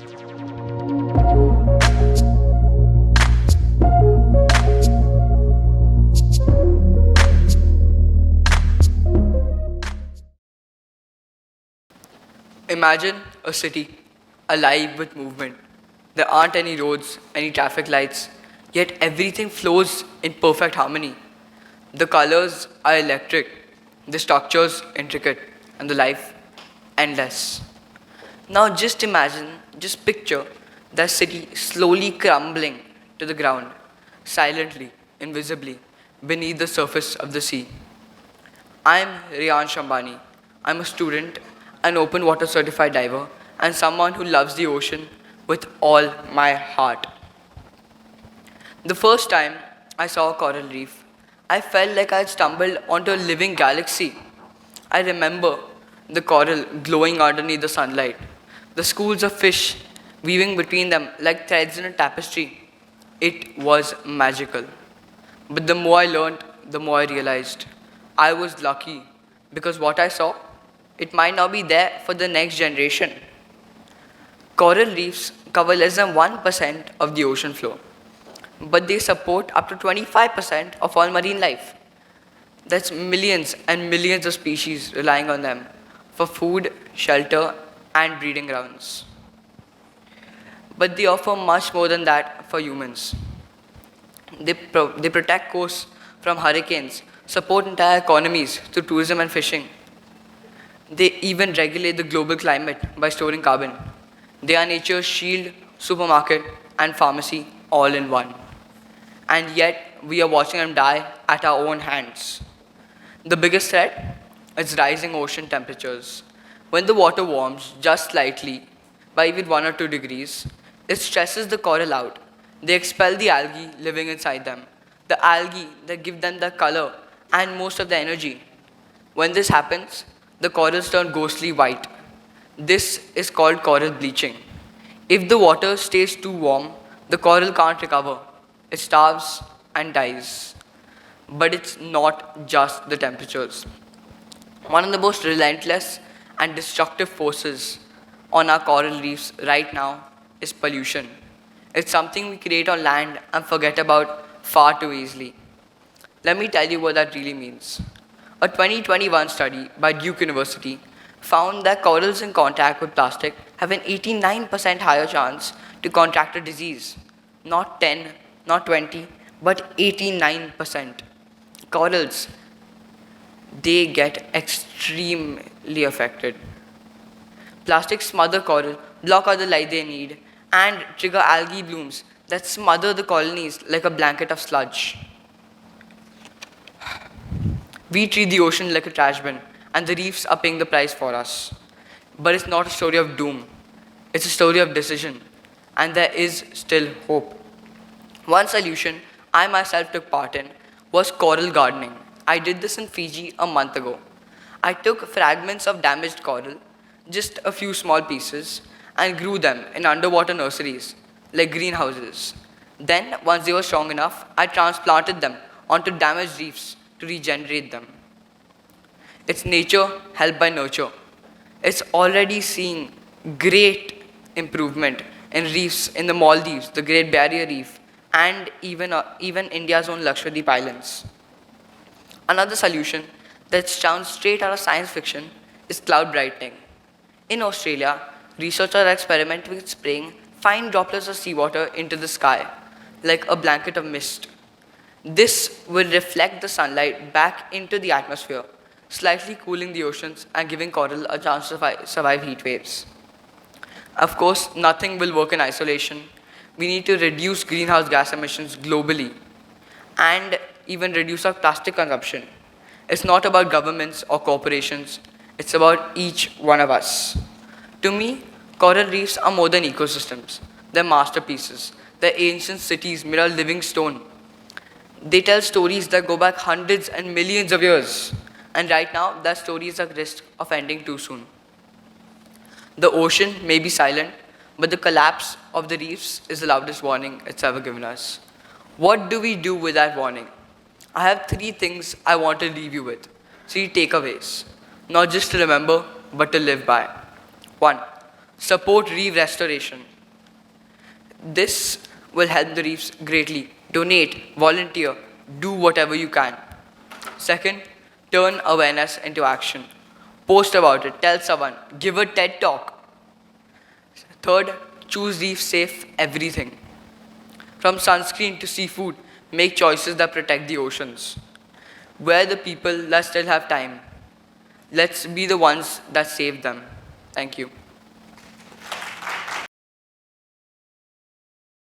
Imagine a city alive with movement. There aren't any roads, any traffic lights, yet everything flows in perfect harmony. The colors are electric, the structures intricate, and the life endless. Now just imagine, just picture the city slowly crumbling to the ground, silently, invisibly, beneath the surface of the sea. I'm Reyansh Ambani. I'm a student, an open water certified diver, and someone who loves the ocean with all my heart. The first time I saw a coral reef, I felt like I had stumbled onto a living galaxy. I remember the coral glowing underneath the sunlight, the schools of fish weaving between them like threads in a tapestry. It was magical. But the more I learned, the more I realized I was lucky because what I saw, it might not be there for the next generation. Coral reefs cover less than 1% of the ocean floor, but they support up to 25% of all marine life. That's millions and millions of species relying on them for food, shelter, and breeding grounds. But they offer much more than that for humans. They protect coasts from hurricanes, support entire economies through tourism and fishing. They even regulate the global climate by storing carbon. They are nature's shield, supermarket, and pharmacy all in one. And yet, we are watching them die at our own hands. The biggest threat is rising ocean temperatures. When the water warms just slightly, by even 1 or 2 degrees, it stresses the coral out. They expel the algae living inside them, the algae that give them the color and most of the energy. When this happens, the corals turn ghostly white. This is called coral bleaching. If the water stays too warm, the coral can't recover. It starves and dies. But it's not just the temperatures. One of the most relentless and destructive forces on our coral reefs right now is pollution. It's something we create on land and forget about far too easily. Let me tell you what that really means. A 2021 study by Duke University found that corals in contact with plastic have an 89% higher chance to contract a disease. Not 10, not 20, but 89%. Corals, they get extremely affected. Plastics smother coral, block out the light they need, and trigger algae blooms that smother the colonies like a blanket of sludge. We treat the ocean like a trash bin, and the reefs are paying the price for us. But it's not a story of doom, it's a story of decision, and there is still hope. One solution I myself took part in was coral gardening. I did this in Fiji a month ago. I took fragments of damaged coral, just a few small pieces, and grew them in underwater nurseries, like greenhouses. Then, once they were strong enough, I transplanted them onto damaged reefs to regenerate them. It's nature helped by nurture. It's already seeing great improvement in reefs in the Maldives, the Great Barrier Reef, and even India's own Lakshadweep Islands. Another solution that sounds straight out of science fiction is cloud brightening. In Australia, researchers are experimenting with spraying fine droplets of seawater into the sky, like a blanket of mist. This will reflect the sunlight back into the atmosphere, slightly cooling the oceans and giving coral a chance to survive heat waves. Of course, nothing will work in isolation. We need to reduce greenhouse gas emissions globally and even reduce our plastic consumption. It's not about governments or corporations, it's about each one of us. To me, coral reefs are more than ecosystems. They're masterpieces. They're ancient cities made of living stone. They tell stories that go back hundreds and millions of years. And right now, that story is at risk of ending too soon. The ocean may be silent, but the collapse of the reefs is the loudest warning it's ever given us. What do we do with that warning? I have 3 things I want to leave you with. 3 takeaways. Not just to remember, but to live by. 1. Support reef restoration. This will help the reefs greatly. Donate, volunteer, do whatever you can. Second, turn awareness into action. Post about it, tell someone, give a TED talk. Third, choose reef safe everything. From sunscreen to seafood, make choices that protect the oceans. We're the people that still have time. Let's be the ones that save them. Thank you.